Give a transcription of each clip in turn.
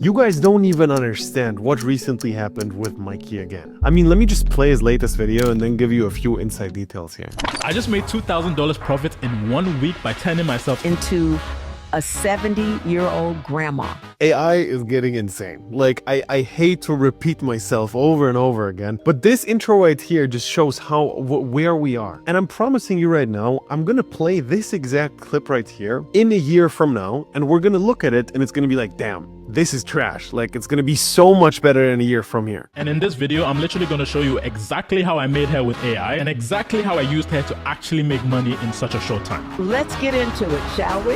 You guys don't even understand what recently happened with Mikey again. I mean, let me just play his latest video and then give you a few inside details here. I just made $2,000 profit in 1 week by turning myself into a 70-year-old grandma. AI is getting insane. Like, I hate to repeat myself over and over again, but this intro right here just shows where we are. And I'm promising you right now, I'm gonna play this exact clip right here in a year from now, and we're gonna look at it and it's gonna be like, damn, this is trash. Like, it's gonna be so much better in a year from here. And in this video, I'm literally gonna show you exactly how I made hair with AI and exactly how I used hair to actually make money in such a short time. Let's get into it, shall we?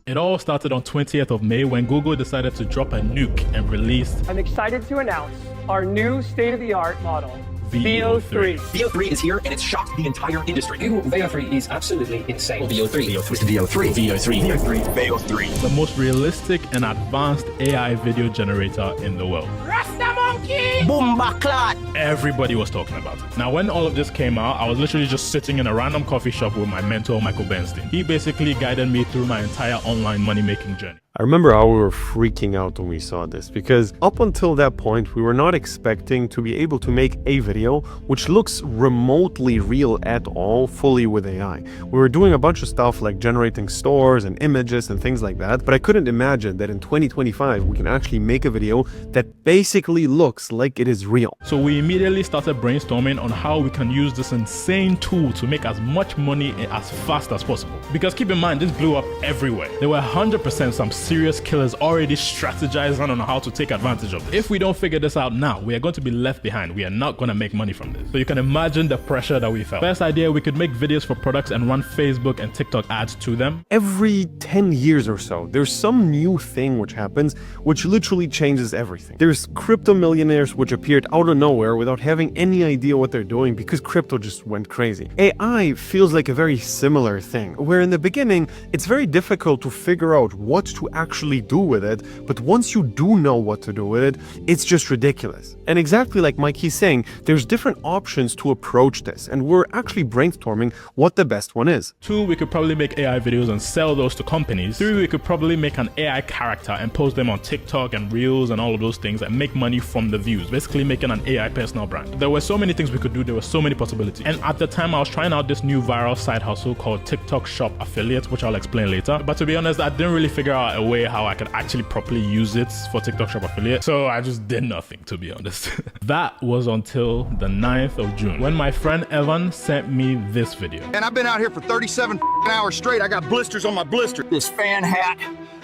It all started on 20th of May when Google decided to drop a nuke and released I'm excited to announce our new state-of-the-art model, Veo 3. Veo 3 is here and it's shocked the entire industry. Google Veo 3 is absolutely insane. Veo 3. Veo 3. Veo 3. Veo 3. Veo 3. Veo 3. The most realistic and advanced AI video generator in the world. Rasta monkey! Boomba Everybody was talking about it. Now, when all of this came out, I was literally just sitting in a random coffee shop with my mentor, Michael Bernstein. He basically guided me through my entire online money-making journey. I remember how we were freaking out when we saw this, because up until that point, we were not expecting to be able to make a video which looks remotely real at all, fully with AI. We were doing a bunch of stuff like generating stores and images and things like that, but I couldn't imagine that in 2025, we can actually make a video that basically looks like it is real. So we immediately started brainstorming on how we can use this insane tool to make as much money as fast as possible. Because keep in mind, this blew up everywhere. There were 100% some serious killers already strategizing on how to take advantage of this. If we don't figure this out now, we are going to be left behind. We are not going to make money from this. So you can imagine the pressure that we felt. First idea, we could make videos for products and run Facebook and TikTok ads to them. Every 10 years or so, there's some new thing which happens, which literally changes everything. There's crypto millionaires which appeared out of nowhere without having any idea what they're doing because crypto just went crazy. AI feels like a very similar thing, where in the beginning, it's very difficult to figure out what to actually do with it, but once you do know what to do with it, it's just ridiculous. And exactly like Mikey's saying, there's different options to approach this, and we're actually brainstorming what the best one is. 2, we could probably make AI videos and sell those to companies. 3, we could probably make an AI character and post them on TikTok and Reels and all of those things and make money from the views, basically making an AI personal brand. There were so many things we could do, there were so many possibilities. And at the time, I was trying out this new viral side hustle called TikTok Shop Affiliate, which I'll explain later. But to be honest, I didn't really figure out a way how I could actually properly use it for TikTok Shop Affiliate, so I just did nothing, to be honest. That was until the 9th of June, when my friend Evan sent me this video. And I've been out here for 37 hours straight. I got blisters on my blister. This fan hat,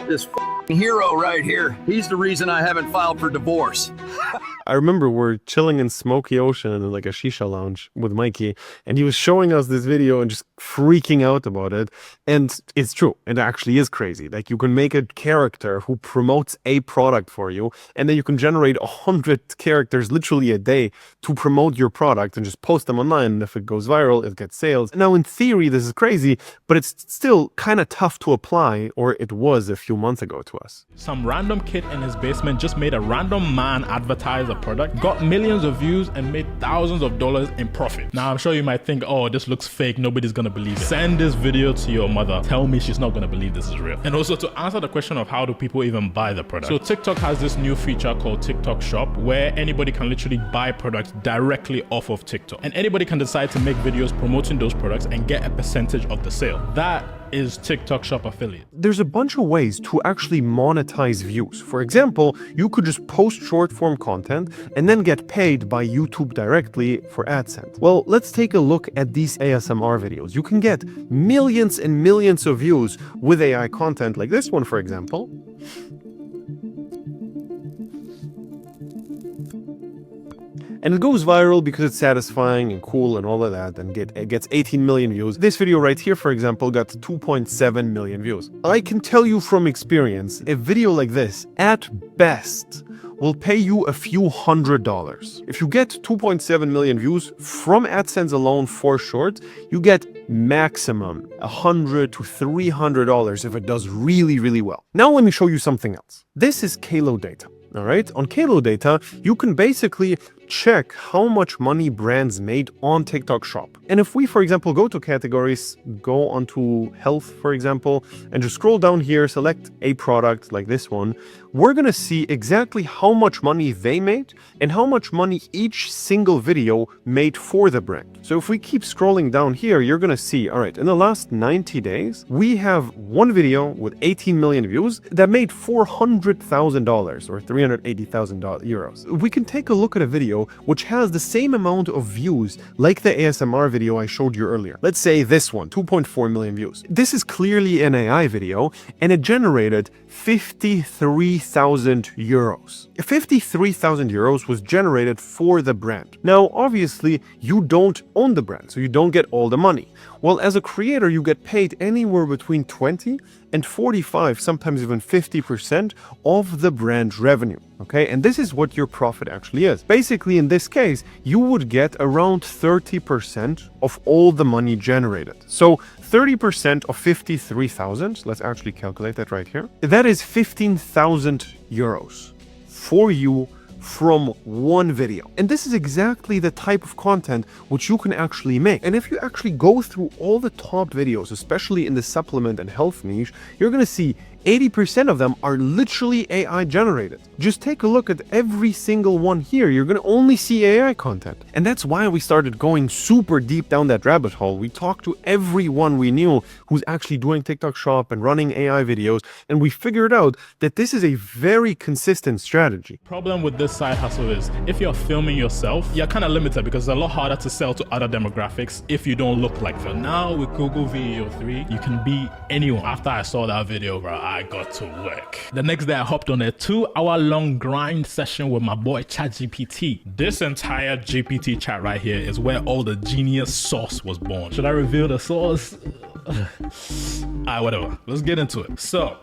this hero right here, he's the reason I haven't filed for divorce. I remember we're chilling in Smoky Ocean in like a shisha lounge with Mikey, and he was showing us this video and just freaking out about it. And it's true, it actually is crazy. Like, you can make a character who promotes a product for you, and then you can generate 100 characters literally a day to promote your product and just post them online. And if it goes viral, it gets sales. Now, in theory, this is crazy, but it's still kind of tough to apply, or it was a few months ago to us. Some random kid in his basement just made a random man advertise a product, got millions of views, and made thousands of dollars in profit. Now, I'm sure you might think, oh, this looks fake, nobody's gonna believe it. Send this video to your mother. Tell me she's not gonna believe this is real. And also, to answer the question of how do people even buy the product. So TikTok has this new feature called TikTok Shop, where anybody can literally buy products directly off of TikTok. And anybody can decide to make videos promoting those products and get a percentage of the sale. That is TikTok Shop Affiliate. There's a bunch of ways to actually monetize views. For example, you could just post short form content and then get paid by YouTube directly for AdSense. Well, let's take a look at these ASMR videos. You can get millions and millions of views with AI content like this one, for example. And it goes viral because it's satisfying and cool and all of that, and it gets 18 million views. This video right here, for example, got 2.7 million views. I can tell you from experience, a video like this, at best, will pay you a few $100s. If you get 2.7 million views from AdSense alone for short, you get maximum $100 to $300 if it does really, really well. Now let me show you something else. This is Kalo data. All right, on Kalo data, you can basically check how much money brands made on TikTok Shop. And if we, for example, go to categories, go onto health, for example, and just scroll down here, select a product like this one, we're going to see exactly how much money they made and how much money each single video made for the brand. So if we keep scrolling down here, you're going to see, all right, in the last 90 days, we have one video with 18 million views that made $400,000 or 380,000 euros. We can take a look at a video which has the same amount of views like the ASMR video I showed you earlier. Let's say this one, 2.4 million views. This is clearly an AI video and it generated 53,000 euros. 53,000 euros was generated for the brand. Now, obviously, you don't own the brand, so you don't get all the money. Well, as a creator, you get paid anywhere between 20 and 45, sometimes even 50% of the brand revenue. Okay, and this is what your profit actually is. Basically, in this case, you would get around 30% of all the money generated. So 30% of 53,000, let's actually calculate that right here. That is 15,000 euros for you from one video. And this is exactly the type of content which you can actually make. And if you actually go through all the top videos, especially in the supplement and health niche, you're going to see 80% of them are literally AI generated. Just take a look at every single one here. You're going to only see AI content. And that's why we started going super deep down that rabbit hole. We talked to everyone we knew who's actually doing TikTok Shop and running AI videos. And we figured out that this is a very consistent strategy. Problem with this side hustle is if you're filming yourself, you're kind of limited because it's a lot harder to sell to other demographics if you don't look like them. Now with Google Veo 3, you can be anyone. After I saw that video, bro, I got to work. The next day I hopped on a 2-hour-long grind session with my boy ChatGPT. This entire GPT chat right here is where all the genius sauce was born. Should I reveal the sauce? Whatever. Let's get into it. So,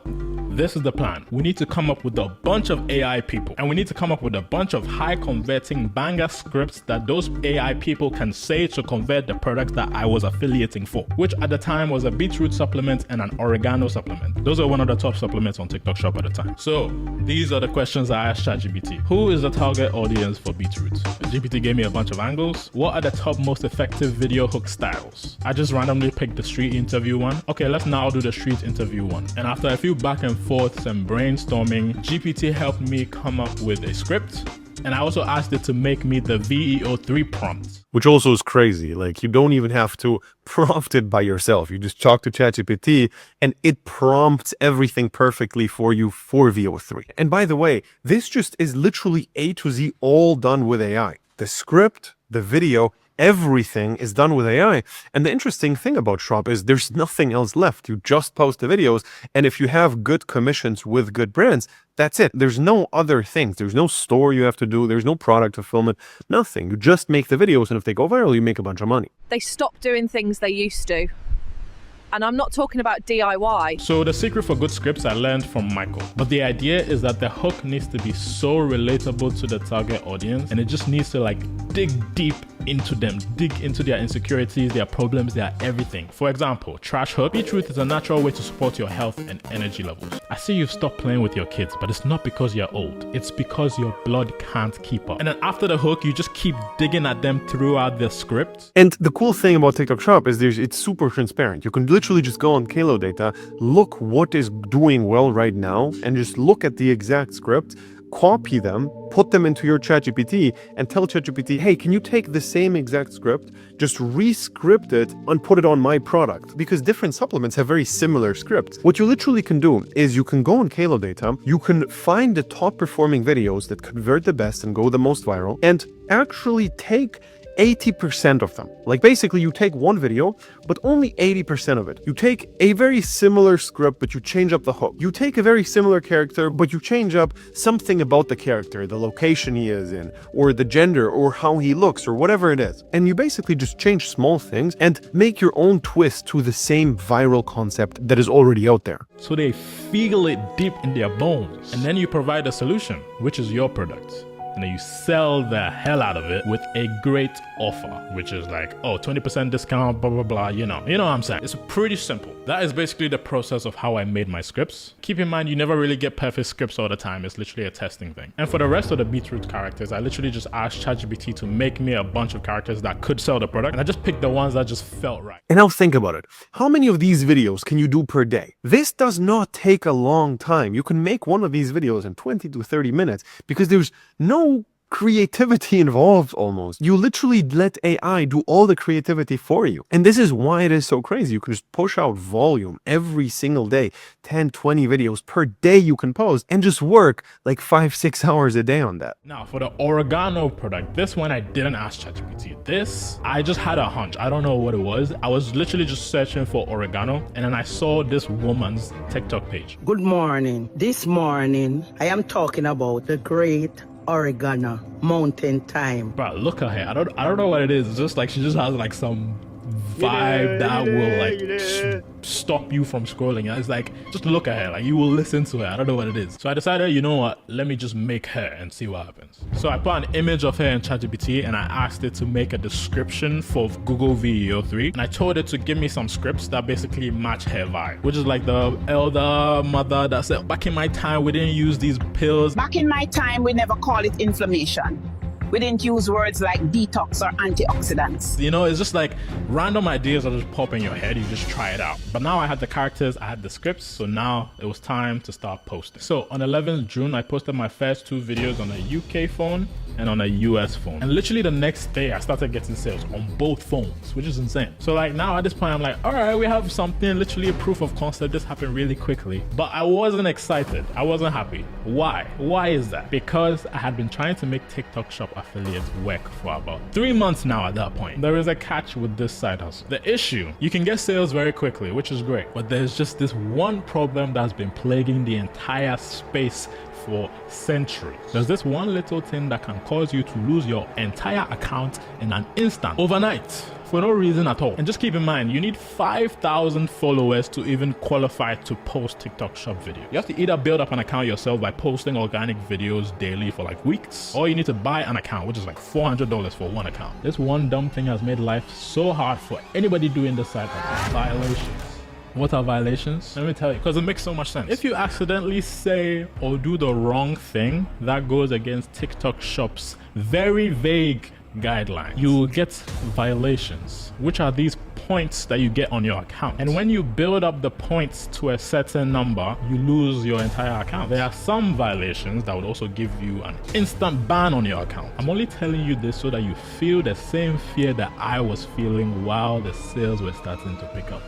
this is the plan. We need to come up with a bunch of AI people, and we need to come up with a bunch of high converting banger scripts that those AI people can say to convert the products that I was affiliating for, which at the time was a beetroot supplement and an oregano supplement. Those are one of the top supplements on TikTok Shop at the time. So these are the questions I asked ChatGPT. Who is the target audience for beetroot? GPT gave me a bunch of angles. What are the top most effective video hook styles? I just randomly picked the street interview one. Okay, let's now do the street interview one. And after a few back and forths and brainstorming, GPT helped me come up with a script. And I also asked it to make me the VEO3 prompt. Which also is crazy. Like, you don't even have to prompt it by yourself. You just talk to ChatGPT and it prompts everything perfectly for you for VEO3. And by the way, this just is literally A to Z all done with AI. The script, the video, everything is done with AI. And the interesting thing about Shop is there's nothing else left. You just post the videos. And if you have good commissions with good brands, that's it. There's no other things. There's no store you have to do. There's no product to film it. Nothing. You just make the videos. And if they go viral, you make a bunch of money. They stop doing things they used to. And I'm not talking about DIY. So the secret for good scripts I learned from Michael. But the idea is that the hook needs to be so relatable to the target audience, and it just needs to like dig deep into them, dig into their insecurities, their problems, their everything. For example, trash hook. Beetroot is a natural way to support your health and energy levels. I see you've stopped playing with your kids, but it's not because you're old. It's because your blood can't keep up. And then after the hook, you just keep digging at them throughout the script. And the cool thing about TikTok Shop is it's super transparent. You can literally just go on Kalo data, look what is doing well right now, and just look at the exact script, copy them, put them into your ChatGPT, and tell ChatGPT, hey, can you take the same exact script, just re-script it and put it on my product? Because different supplements have very similar scripts. What you literally can do is you can go on Kalo data, you can find the top performing videos that convert the best and go the most viral, and actually take 80% of them. Like, basically you take one video, but only 80% of it. You take a very similar script, but you change up the hook. You take a very similar character, but you change up something about the character, the location he is in, or the gender, or how he looks, or whatever it is. And you basically just change small things and make your own twist to the same viral concept that is already out there. So they feel it deep in their bones. And then you provide a solution, which is your product. and then you sell the hell out of it with a great offer, which is like, oh, 20% discount, blah, blah, blah, you know what I'm saying? It's pretty simple. That is basically the process of how I made my scripts. Keep in mind, you never really get perfect scripts all the time. It's literally a testing thing. And for the rest of the beetroot characters, I literally just asked ChatGPT to make me a bunch of characters that could sell the product, and I just picked the ones that just felt right. And now think about it. How many of these videos can you do per day? This does not take a long time. You can make one of these videos in 20 to 30 minutes because there's no creativity involved almost. You literally let AI do all the creativity for you. And this is why it is so crazy. You can just push out volume every single day, 10, 20 videos per day you can post and just work like 5-6 hours a day on that. Now for the oregano product, this one I didn't ask ChatGPT. This, I just had a hunch. I don't know what it was. I was literally just searching for oregano and then I saw this woman's TikTok page. Good morning. This morning, I am talking about the great oregano mountain time. Bro, look at her. I don't know what it is. It's just like she just has like some vibe that will like stop you from scrolling. It's like, just look at her, like you will listen to her. I don't know what it is. So I decided, you know what, let me just make her and see what happens. So I put an image of her in ChatGPT and I asked it to make a description for Google Veo 3, and I told it to give me some scripts that basically match her vibe, which is like the elder mother that said, back in my time we didn't use these pills. Back in my time we never call it inflammation. We didn't use words like detox or antioxidants. You know, it's just like random ideas that just pop in your head. You just try it out. But now I had the characters, I had the scripts. So now it was time to start posting. So on 11th June, I posted my first 2 videos on a UK phone and on a US phone. And literally the next day I started getting sales on both phones, which is insane. So like now at this point, I'm like, all right, we have something, literally a proof of concept. This happened really quickly. But I wasn't excited. I wasn't happy. Why? Why is that? Because I had been trying to make TikTok shop affiliates work for about 3 months now at that point. There is a catch with this side hustle. The issue, you can get sales very quickly, which is great, but there's just this one problem that's been plaguing the entire space for centuries. There's this one little thing that can cause you to lose your entire account in an instant, overnight, for no reason at all. And just keep in mind, you need 5,000 followers to even qualify to post TikTok shop video. You have to either build up an account yourself by posting organic videos daily for like weeks, or you need to buy an account, which is like $400 for one account. This one dumb thing has made life so hard for anybody doing this side hustle. Violations. What are violations? Let me tell you, because it makes so much sense. If you accidentally say or do the wrong thing, that goes against TikTok Shop's very vague guidelines. You will get violations, which are these points that you get on your account. And when you build up the points to a certain number, you lose your entire account. There are some violations that would also give you an instant ban on your account. I'm only telling you this so that you feel the same fear that I was feeling while the sales were starting to pick up.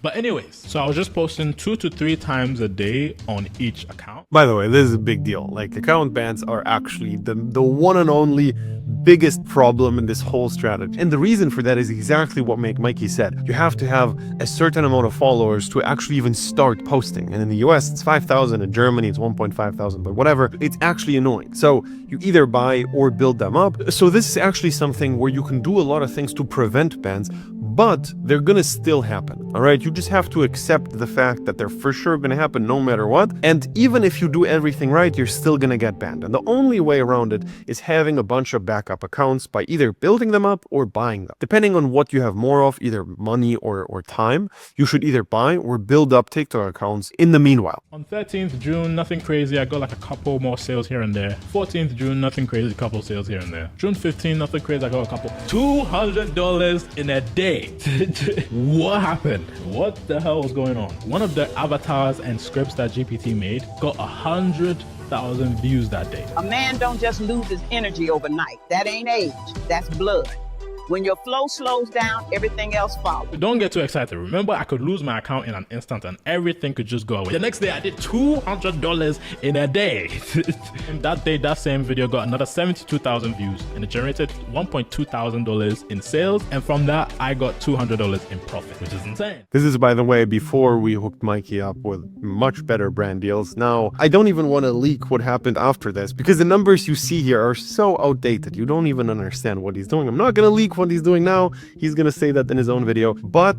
But anyways, so I was just posting 2 to 3 times a day on each account. By the way, this is a big deal. Like, account bans are actually the one and only biggest problem in this whole strategy. And the reason for that is exactly what Mikey said. You have to have a certain amount of followers to actually even start posting. And in the US, it's 5,000. In Germany, it's 1.5 thousand, but whatever. It's actually annoying. So you either buy or build them up. So this is actually something where you can do a lot of things to prevent bans, but they're gonna still happen, all right? You just have to accept the fact that they're for sure gonna happen no matter what. And even if you do everything right, you're still gonna get banned. And the only way around it is having a bunch of backup accounts by either building them up or buying them. Depending on what you have more of, either money or time, you should either buy or build up TikTok accounts in the meanwhile. On 13th June, nothing crazy. I got like a couple more sales here and there. 14th June, nothing crazy. Couple sales here and there. June 15th, nothing crazy. I got a couple. $200 in a day. What happened? What the hell was going on? One of the avatars and scripts that GPT made got 100,000 views that day. A man don't just lose his energy overnight. That ain't age, that's blood. When your flow slows down, everything else follows. Don't get too excited. Remember, I could lose my account in an instant and everything could just go away. The next day, I did $200 in a day. And that day, that same video got another 72,000 views and it generated $1,200 in sales. And from that, I got $200 in profit, which is insane. This is, by the way, before we hooked Mikey up with much better brand deals. Now, I don't even want to leak what happened after this because the numbers you see here are so outdated. You don't even understand what he's doing. I'm not going to leak what he's doing now. He's going to say that in his own video. But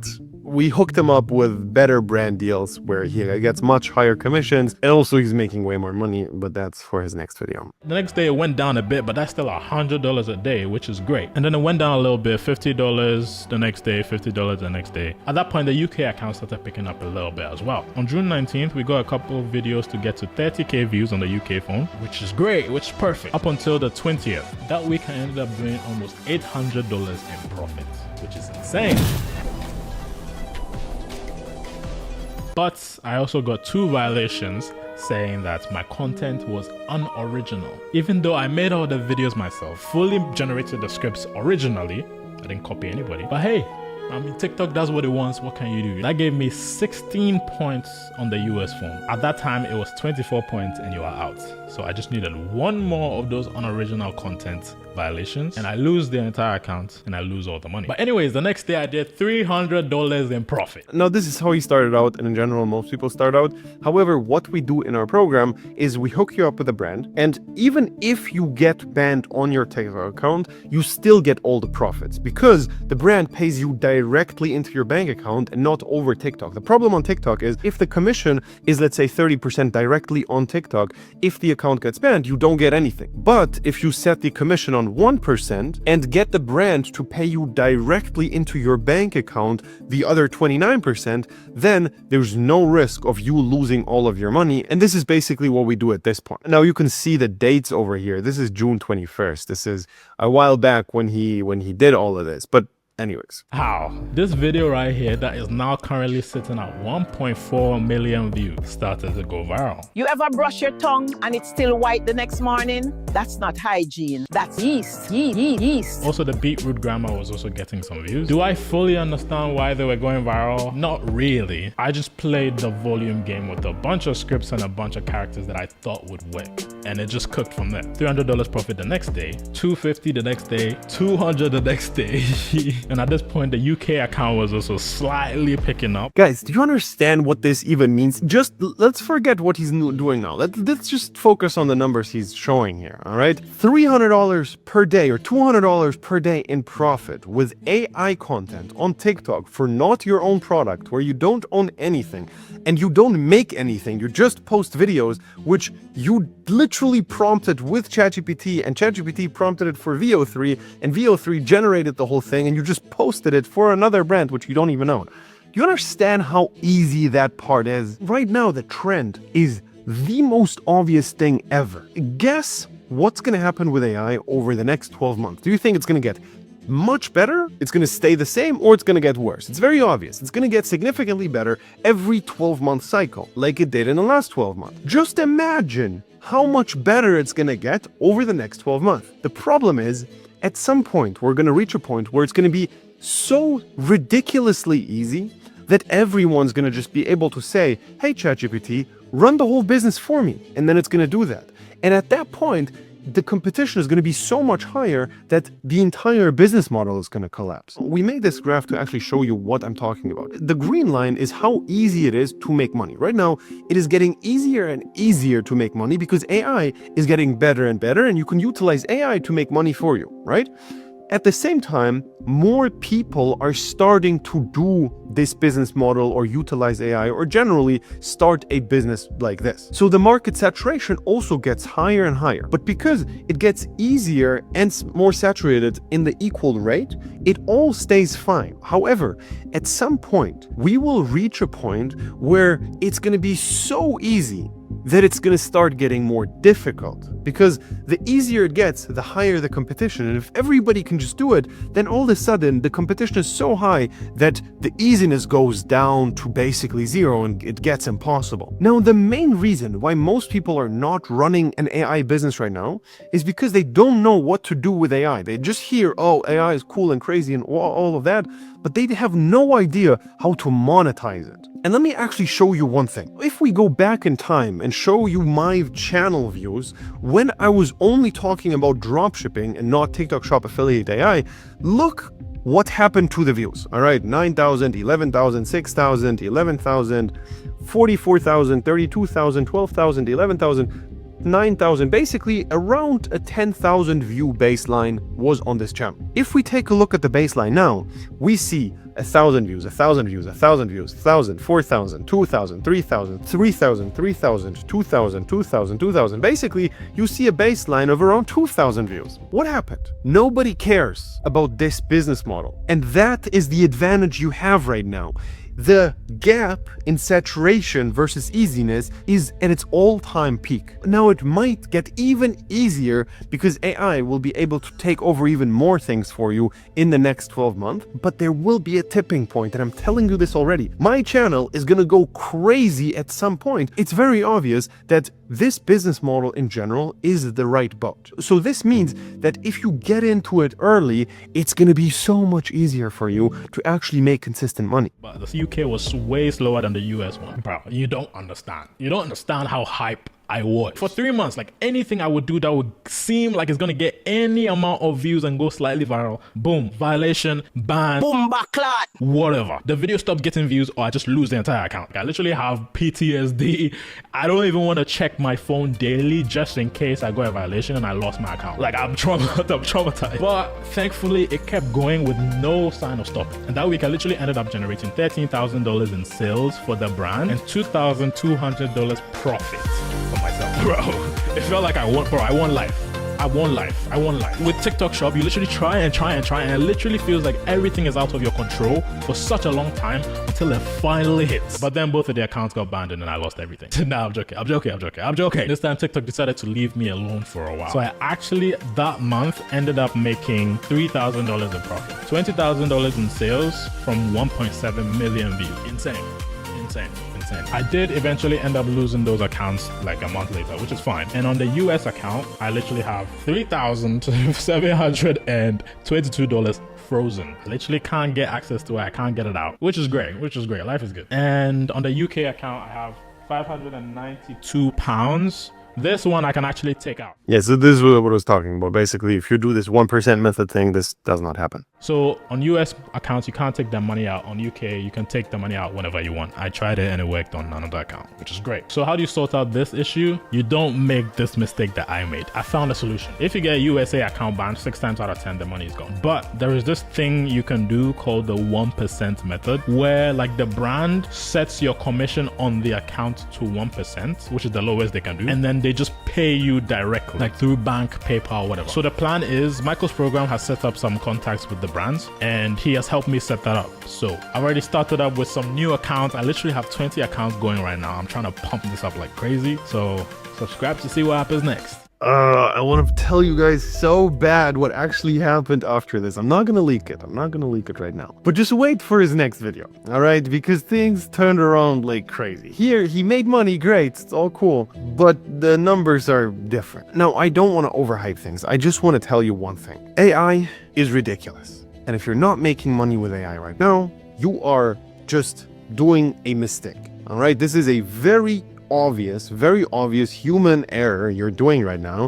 we hooked him up with better brand deals where he gets much higher commissions, and also he's making way more money, but that's for his next video. The next day it went down a bit, but that's still $100 a day, which is great. And then it went down a little bit, $50 the next day, $50 the next day. At that point, the UK account started picking up a little bit as well. On June 19th, we got a couple of videos to get to 30k views on the UK phone, which is great, which is perfect. Up until the 20th. That week I ended up doing almost $800 in profit, which is insane. But I also got 2 violations saying that my content was unoriginal. Even though I made all the videos myself, fully generated the scripts originally, I didn't copy anybody. But hey, I mean, TikTok does what it wants. What can you do? That gave me 16 points on the US phone. At that time, it was 24 points and you are out. So I just needed 1 more of those unoriginal content violations and I lose the entire account and I lose all the money. But anyways, the next day I did $300 in profit. Now, this is how he started out, and in general, most people start out. However, what we do in our program is we hook you up with a brand, and even if you get banned on your TikTok account, you still get all the profits because the brand pays you directly into your bank account and not over TikTok. The problem on TikTok is if the commission is, let's say, 30% directly on TikTok, if the account gets banned, you don't get anything. But if you set the commission on 1% and get the brand to pay you directly into your bank account the other 29%, then there's no risk of you losing all of your money. And this is basically what we do at this point. Now you can see the dates over here. This is June 21st. This is a while back when he did all of this. But anyways, how this video right here that is now currently sitting at 1.4 million views started to go viral. You ever brush your tongue and it's still white the next morning? That's not hygiene. That's yeast. Yeast. Also, the beetroot grammar was also getting some views. Do I fully understand why they were going viral? Not really. I just played the volume game with a bunch of scripts and a bunch of characters that I thought would work. And it just cooked from there. $300 profit the next day, $250 the next day, $200 the next day. And at this point, the UK account was also slightly picking up. Guys, do you understand what this even means? Just let's forget what he's doing now. Let's just focus on the numbers he's showing here, all right? $300 per day or $200 per day in profit with AI content on TikTok for not your own product, where you don't own anything and you don't make anything. You just post videos which you literally prompted with ChatGPT, and ChatGPT prompted it for VO3, and VO3 generated the whole thing, and you just posted it for another brand which you don't even own. Do you understand how easy that part is? Right now, the trend is the most obvious thing ever. Guess what's going to happen with AI over the next 12 months? Do you think it's going to get much better, it's going to stay the same, or it's going to get worse? It's very obvious. It's going to get significantly better every 12-month cycle, like it did in the last 12 months. Just imagine how much better it's going to get over the next 12 months. The problem is, at some point, we're going to reach a point where it's going to be so ridiculously easy that everyone's going to just be able to say, hey, ChatGPT, run the whole business for me. And then it's going to do that. And at that point, the competition is going to be so much higher that the entire business model is going to collapse. We made this graph to actually show you what I'm talking about. The green line is how easy it is to make money. Right now, it is getting easier and easier to make money because AI is getting better and better, and you can utilize AI to make money for you, right? At the same time, more people are starting to do this business model or utilize AI or generally start a business like this. So the market saturation also gets higher and higher. But because it gets easier and more saturated in the equal rate, it all stays fine. However, at some point, we will reach a point where it's going to be so easy that it's going to start getting more difficult, because the easier it gets, the higher the competition. And if everybody can just do it, then all of a sudden the competition is so high that the easiness goes down to basically zero and it gets impossible. Now, the main reason why most people are not running an AI business right now is because they don't know what to do with AI. They just hear, oh, AI is cool and crazy and all of that, but they have no idea how to monetize it. And let me actually show you one thing. If we go back in time and show you my channel views when I was only talking about dropshipping and not TikTok Shop Affiliate AI, look what happened to the views. All right, 9,000, 11,000, 6,000, 11,000, 44,000, 32,000, 12,000, 11,000. 9,000, basically around a 10,000 view baseline was on this channel. If we take a look at the baseline now, we see 1,000 views, 1,000 views, 1,000 views, 1,000, 4,000, 2,000, 3,000, 3,000, 3,000, 2,000, 2,000, 2,000. Basically, you see a baseline of around 2,000 views. What happened? Nobody cares about this business model. And that is the advantage you have right now. The gap in saturation versus easiness is at its all-time peak. Now it might get even easier because AI will be able to take over even more things for you in the next 12 months, but there will be a tipping point, and I'm telling you this already. My channel is gonna go crazy at some point. It's very obvious that this business model in general is the right boat. So this means that if you get into it early, it's gonna be so much easier for you to actually make consistent money. But the UK was way slower than the US one. Bro, you don't understand. You don't understand how hype I was. For 3 months, like anything I would do that would seem like it's gonna get any amount of views and go slightly viral, boom, violation, ban, Boom, backlot. whatever. The video stopped getting views or I just lose the entire account. I literally have PTSD. I don't even want to check my phone daily just in case I got a violation and I lost my account. Like I'm traumatized. But thankfully it kept going with no sign of stopping. And that week I literally ended up generating $13,000 in sales for the brand and $2,200 profit for myself. Bro, it felt like I won life. I won life. With TikTok Shop, you literally try and it literally feels like everything is out of your control for such a long time until it finally hits. But then both of the accounts got banned and then I lost everything. Nah, I'm joking. This time TikTok decided to leave me alone for a while. So I actually, that month, ended up making $3,000 in profit. $20,000 in sales from 1.7 million views. Insane. I did eventually end up losing those accounts like a month later, which is fine. And on the US account, I literally have $3,722 frozen. I literally can't get access to it. I can't get it out, which is great. Life is good. And on the UK account, I have £592. This one I can actually take out. Yeah, so this is what I was talking about. Basically, if you do this 1% method thing, this does not happen. So on US accounts, you can't take that money out. On UK, you can take the money out whenever you want. I tried it and it worked on another account, which is great. So how do you sort out this issue? You don't make this mistake that I made. I found a solution. If you get a USA account banned, 6 times out of 10, the money is gone. But there is this thing you can do called the 1% method, where like the brand sets your commission on the account to 1%, which is the lowest they can do. And then they just pay you directly, like through bank, PayPal, whatever. So the plan is Michael's program has set up some contacts with the brands and he has helped me set that up. So I've already started up with some new accounts. I literally have 20 accounts going right now. I'm trying to pump this up like crazy. So subscribe to see what happens next. I want to tell you guys so bad what actually happened after this. I'm not gonna leak it right now. But just wait for his next video, alright? Because things turned around like crazy. Here, he made money, great, it's all cool. But the numbers are different. Now, I don't want to overhype things. I just want to tell you one thing. AI is ridiculous. And if you're not making money with AI right now, you are just doing a mistake, alright? This is a very obvious human error you're doing right now,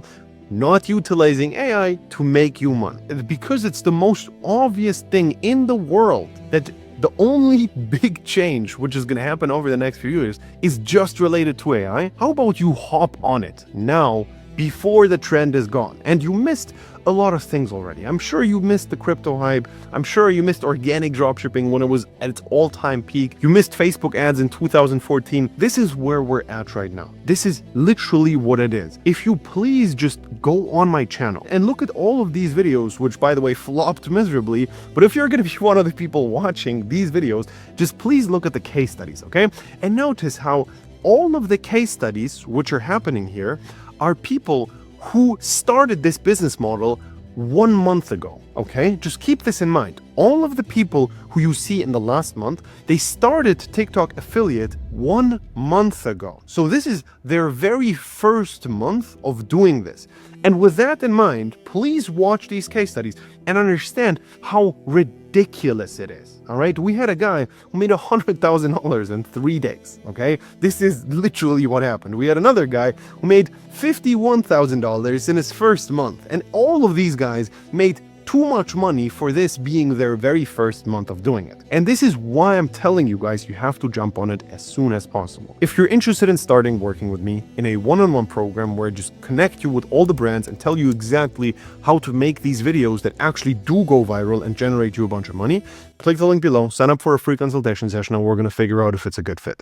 not utilizing AI to make you money. Because it's the most obvious thing in the world that the only big change which is going to happen over the next few years is just related to AI. How about you hop on it now before the trend is gone? And you missed a lot of things already. I'm sure you missed the crypto hype. I'm sure you missed organic dropshipping when it was at its all-time peak. You missed Facebook ads in 2014. This is where we're at right now. This is literally what it is. If you please just go on my channel and look at all of these videos, which by the way flopped miserably, but if you're going to be one of the people watching these videos, just please look at the case studies, okay? And notice how all of the case studies which are happening here are people who started this business model 1 month ago, okay? Just keep this in mind. All of the people who you see in the last month, they started TikTok affiliate 1 month ago. So this is their very first month of doing this. And with that in mind, please watch these case studies and understand how ridiculous it is, all right? We had a guy who made $100,000 in 3 days, okay? This is literally what happened. We had another guy who made $51,000 in his first month, and all of these guys made too much money for this being their very first month of doing it. And this is why I'm telling you guys you have to jump on it as soon as possible. If you're interested in starting working with me in a one-on-one program where I just connect you with all the brands and tell you exactly how to make these videos that actually do go viral and generate you a bunch of money, click the link below, sign up for a free consultation session, and we're going to figure out if it's a good fit.